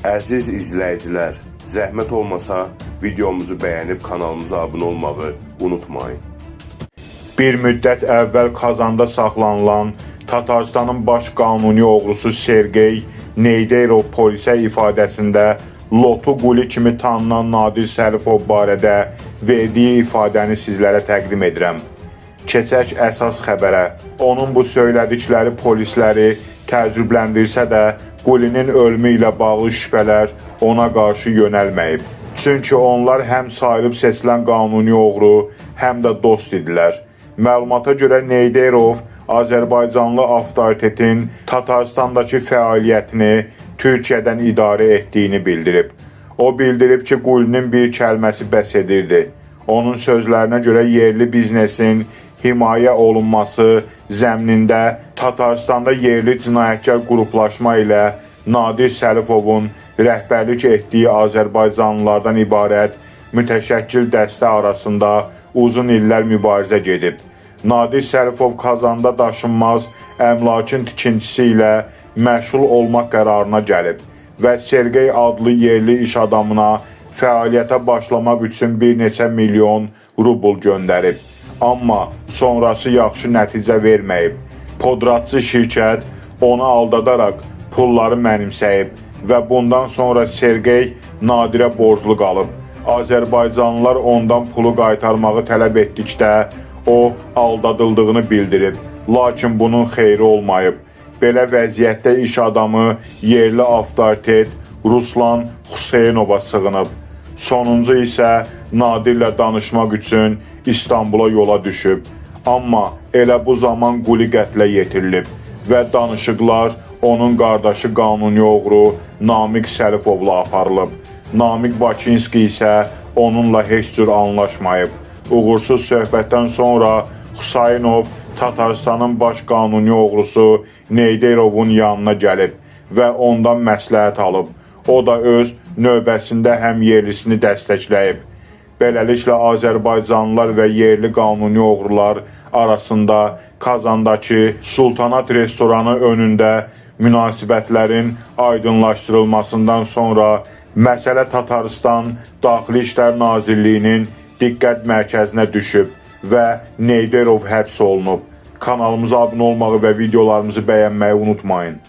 Əziz izləyicilər, zəhmət olmasa videomuzu bəyənib kanalımıza abunə olmağı unutmayın. Bir müddət əvvəl Kazanda saxlanılan Tatarstanın baş qanuni oğrusu Sergey Neyderov polisə ifadəsində Lotu Quli kimi tanınan Nadir Sərifov barədə verdiyi ifadəni sizlərə təqdim edirəm. Keçək əsas xəbərə. Onun bu söylədikləri polisləri təəccübləndirsə də, Qulinin ölümü ilə bağlı şübhələr ona qarşı yönəlməyib. Çünki onlar həm sayılıb seçilən qanuni oğru, həm də dost idilər. Məlumata görə Neyderov Azərbaycanlı avtoritetin Tatarstandakı fəaliyyətini Türkiyədən idarə etdiyini bildirib. O bildirib ki, Qulinin bir kəlməsi bəs edirdi. Onun sözlərinə görə yerli biznesin himayə olunması zəminində Tatarstanda yerli cinayətkar qruplaşma ilə Nadir Sərifovun rəhbərlik etdiyi Azərbaycanlılardan ibarət mütəşəkkil dəstə arasında uzun illər mübarizə gedib. Nadir Sərifov Kazanda daşınmaz əmlakın tikintisi ilə məşğul olmaq qərarına gəlib və Sergey adlı yerli iş adamına fəaliyyətə başlamaq üçün bir neçə milyon rubl göndərib. Amma sonrası yaxşı nəticə verməyib. Podratçı şirkət onu aldadaraq pulları mənimsəyib və bundan sonra Sergey Nadirə borclu qalıb. Azərbaycanlılar ondan pulu qaytarmağı tələb etdikdə o aldadıldığını bildirib. Lakin bunun xeyri olmayıb. Belə vəziyyətdə iş adamı yerli avtoritet Ruslan Xuseynova sığınıb. Sonuncu isə Nadirlə danışmaq üçün İstanbula yola düşüb. Amma elə bu zaman Quli qətlə yetirilib və danışıqlar onun qardaşı qanuni oğru Namiq Sərifovla aparılıb. Namiq Bakinski isə onunla heç cür anlaşmayıb. Uğursuz söhbətdən sonra Xusaynov Tatarstanın baş qanuni oğrusu Neyderovun yanına gəlib və ondan məsləhət alıb. O da öz növbəsində həm yerlisini dəstəkləyib. Beləliklə Azərbaycanlılar və yerli qanuni oğrular arasında Kazandakı Sultanat restoranı önündə münasibətlərin aydınlaşdırılmasından sonra məsələ Tataristan Daxili İşlər Nazirliyinin diqqət mərkəzinə düşüb və Neyderov həbs olunub. Kanalımıza abunə olmağı və videolarımızı bəyənməyi unutmayın.